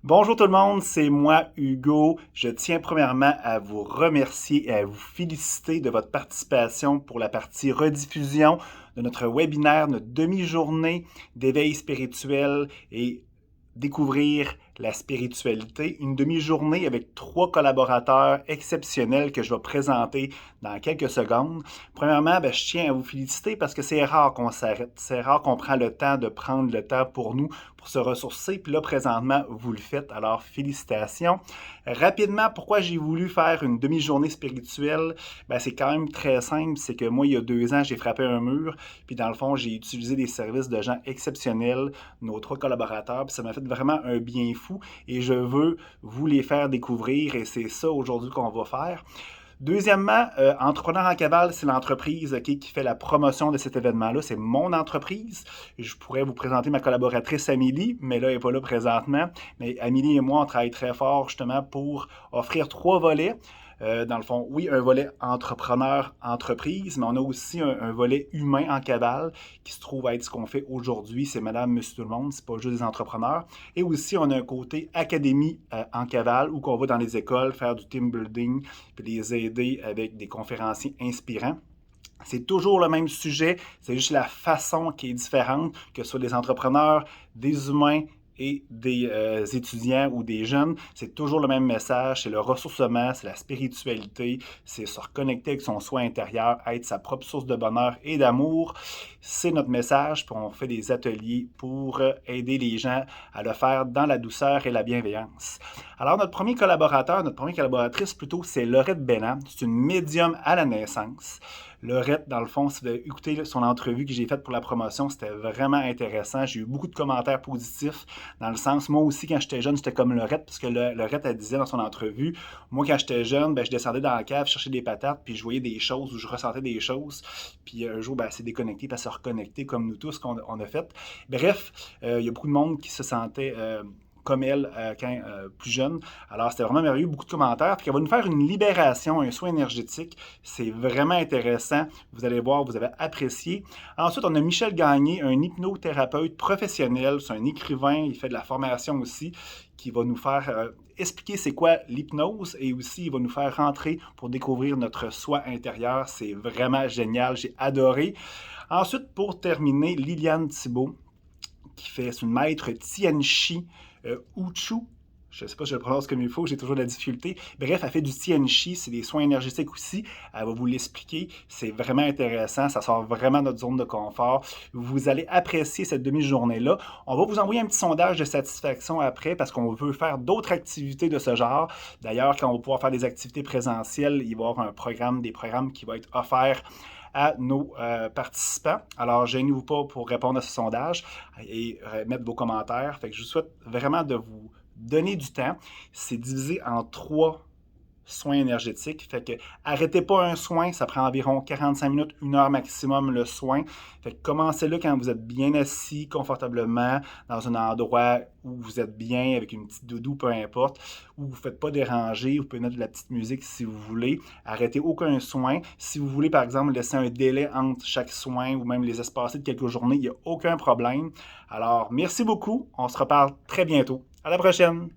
Bonjour tout le monde, c'est moi Hugo. Je tiens premièrement à vous remercier et à vous féliciter de votre participation pour la partie rediffusion de notre webinaire, notre demi-journée d'éveil spirituel et découvrir la spiritualité. Une demi-journée avec 3 collaborateurs exceptionnels que je vais présenter dans quelques secondes. Premièrement, je tiens à vous féliciter parce que c'est rare qu'on s'arrête. C'est rare qu'on prend le temps de prendre le temps pour nous, pour se ressourcer. Puis là, présentement, vous le faites. Alors, félicitations. Rapidement, pourquoi j'ai voulu faire une demi-journée spirituelle? C'est quand même très simple. C'est que moi, il y a 2 ans, j'ai frappé un mur. Puis dans le fond, j'ai utilisé des services de gens exceptionnels, nos 3 collaborateurs. Puis ça m'a fait vraiment un bien fou et je veux vous les faire découvrir et c'est ça aujourd'hui qu'on va faire. Deuxièmement, Entrepreneur en cavale, c'est l'entreprise qui fait la promotion de cet événement-là. C'est mon entreprise. Je pourrais vous présenter ma collaboratrice Amélie, mais là, elle n'est pas là présentement. Mais Amélie et moi, on travaille très fort justement pour offrir 3 volets. Dans le fond, oui, un volet entrepreneur-entreprise, mais on a aussi un volet humain en cavale qui se trouve être ce qu'on fait aujourd'hui. C'est madame, monsieur, tout le monde, c'est pas juste des entrepreneurs. Et aussi, on a un côté académie en cavale où on va dans les écoles faire du team building puis les aider avec des conférenciers inspirants. C'est toujours le même sujet, c'est juste la façon qui est différente, que ce soit des entrepreneurs, des humains et des étudiants ou des jeunes. C'est toujours le même message, c'est le ressourcement, c'est la spiritualité, c'est se reconnecter avec son soi intérieur, être sa propre source de bonheur et d'amour. C'est notre message, puis on fait des ateliers pour aider les gens à le faire dans la douceur et la bienveillance. Alors, notre premier collaborateur, notre première collaboratrice plutôt, c'est Laurette Bénin. C'est une médium à la naissance. Laurette, dans le fond, si vous avez écouté son entrevue que j'ai faite pour la promotion, c'était vraiment intéressant. J'ai eu beaucoup de commentaires positifs dans le sens, moi aussi, quand j'étais jeune, j'étais comme Laurette, parce que Laurette, elle disait dans son entrevue, moi, quand j'étais jeune, je descendais dans la cave, chercher des patates, puis je voyais des choses ou je ressentais des choses. Puis un jour, c'est déconnecté, puis se reconnecter comme nous tous qu'on a fait. Bref, il y a beaucoup de monde qui se sentait comme elle quand plus jeune. Alors, c'était vraiment merveilleux, beaucoup de commentaires. Puis elle va nous faire une libération, un soin énergétique. C'est vraiment intéressant. Vous allez voir, vous avez apprécié. Ensuite, on a Michel Gagné, un hypnothérapeute professionnel. C'est un écrivain, il fait de la formation aussi, qui va nous faire expliquer c'est quoi l'hypnose et aussi il va nous faire rentrer pour découvrir notre soi intérieur. C'est vraiment génial, j'ai adoré. Ensuite, pour terminer, Liliane Thibault, c'est une maître Tianchi Uchu. Je ne sais pas si je le prononce comme il faut, j'ai toujours de la difficulté. Bref, elle fait du Tianchi, c'est des soins énergétiques aussi. Elle va vous l'expliquer. C'est vraiment intéressant, ça sort vraiment de notre zone de confort. Vous allez apprécier cette demi-journée-là. On va vous envoyer un petit sondage de satisfaction après parce qu'on veut faire d'autres activités de ce genre. D'ailleurs, quand on va pouvoir faire des activités présentielles, il va y avoir des programmes qui vont être offerts à nos participants. Alors, gênez-vous pas pour répondre à ce sondage et mettre vos commentaires. Fait que je vous souhaite vraiment de vous donner du temps. C'est divisé en 3 soins énergétiques. Fait que arrêtez pas un soin, ça prend environ 45 minutes, 1 heure maximum le soin. Fait que commencez-le quand vous êtes bien assis, confortablement, dans un endroit où vous êtes bien, avec une petite doudou, peu importe, où vous ne faites pas déranger, vous pouvez mettre de la petite musique si vous voulez. Arrêtez aucun soin. Si vous voulez, par exemple, laisser un délai entre chaque soin ou même les espacer de quelques journées, il n'y a aucun problème. Alors, merci beaucoup. On se reparle très bientôt. À la prochaine!